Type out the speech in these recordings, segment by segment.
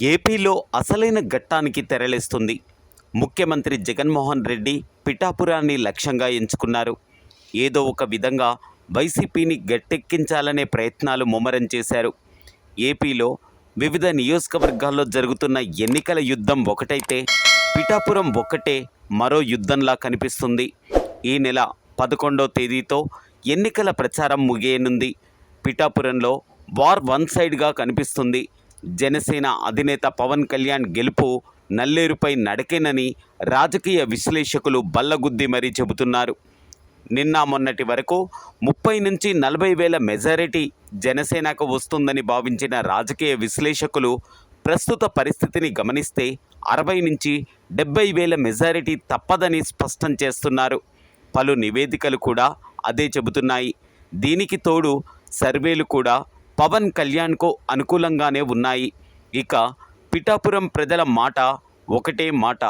ఏపీలో అసలైన ఘట్టానికి తెరలేస్తుంది. ముఖ్యమంత్రి జగన్మోహన్ రెడ్డి పిఠాపురాన్ని లక్ష్యంగా ఎంచుకున్నారు. ఏదో ఒక విధంగా వైసీపీని గట్టెక్కించాలనే ప్రయత్నాలు ముమ్మరం చేశారు. ఏపీలో వివిధ నియోజకవర్గాల్లో జరుగుతున్న ఎన్నికల యుద్ధం ఒకటైతే పిఠాపురం ఒక్కటే మరో యుద్ధంలా కనిపిస్తుంది. ఈ నెల 11వ తేదీతో ఎన్నికల ప్రచారం ముగియనుంది. పిఠాపురంలో వార్ వన్ సైడ్గా కనిపిస్తుంది. జనసేన అధినేత పవన్ కళ్యాణ్ గెలుపు నల్లేరుపై నడకేనని రాజకీయ విశ్లేషకులు బల్లగుద్ది మరీ చెబుతున్నారు. నిన్న మొన్నటి వరకు 30 నుంచి 40 వేల మెజారిటీ జనసేనకు వస్తుందని భావించిన రాజకీయ విశ్లేషకులు ప్రస్తుత పరిస్థితిని గమనిస్తే 60 నుంచి 70 వేల మెజారిటీ తప్పదని స్పష్టం చేస్తున్నారు. పలు నివేదికలు కూడా అదే చెబుతున్నాయి. దీనికి తోడు సర్వేలు కూడా పవన్ కళ్యాణ్కు అనుకూలంగానే ఉన్నాయి. ఇక పిఠాపురం ప్రజల మాట ఒకటే మాట,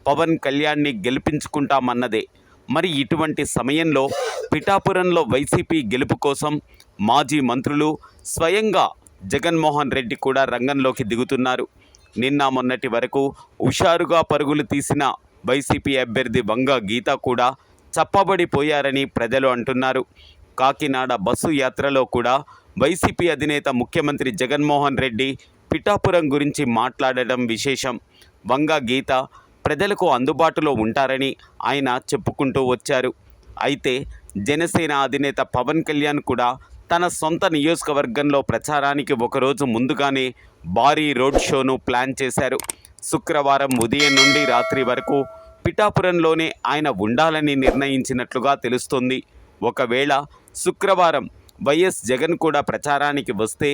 పవన్ కళ్యాణ్ని గెలిపించుకుంటామన్నదే. మరి ఇటువంటి సమయంలో పిఠాపురంలో వైసీపీ గెలుపు కోసం మాజీ మంత్రులు స్వయంగా జగన్మోహన్ రెడ్డి కూడా రంగంలోకి దిగుతున్నారు. నిన్న మొన్నటి వరకు హుషారుగా పరుగులు తీసిన వైసీపీ అభ్యర్థి వంగ గీత కూడా చప్పబడిపోయారని ప్రజలు అంటున్నారు. కాకినాడ బస్సు యాత్రలో కూడా వైసీపీ అధినేత ముఖ్యమంత్రి జగన్మోహన్ రెడ్డి పిఠాపురం గురించి మాట్లాడడం విశేషం. వంగ గీత ప్రజలకు అందుబాటులో ఉంటారని ఆయన చెప్పుకుంటూ వచ్చారు. అయితే జనసేన అధినేత పవన్ కళ్యాణ్ కూడా తన సొంత నియోజకవర్గంలో ప్రచారానికి ఒకరోజు ముందుగానే భారీ రోడ్ షోను ప్లాన్ చేశారు. శుక్రవారం ఉదయం నుండి రాత్రి వరకు పిఠాపురంలోనే ఆయన ఉండాలని నిర్ణయించినట్లుగా తెలుస్తోంది. ఒకవేళ శుక్రవారం వైఎస్ జగన్ కూడా ప్రచారానికి వస్తే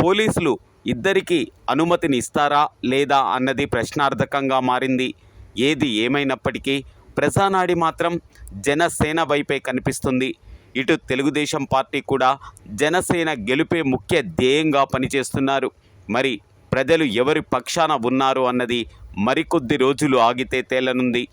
పోలీసులు ఇద్దరికీ అనుమతిని ఇస్తారా లేదా అన్నది ప్రశ్నార్థకంగా మారింది. ఏది ఏమైనప్పటికీ ప్రజానాడి మాత్రం జనసేన వైపే కనిపిస్తుంది. ఇటు తెలుగుదేశం పార్టీ కూడా జనసేన గెలుపే ముఖ్య ధ్యేయంగా పనిచేస్తున్నారు. మరి ప్రజలు ఎవరి పక్షాన ఉన్నారు అన్నది మరికొద్ది రోజులు ఆగితే తేలనుంది.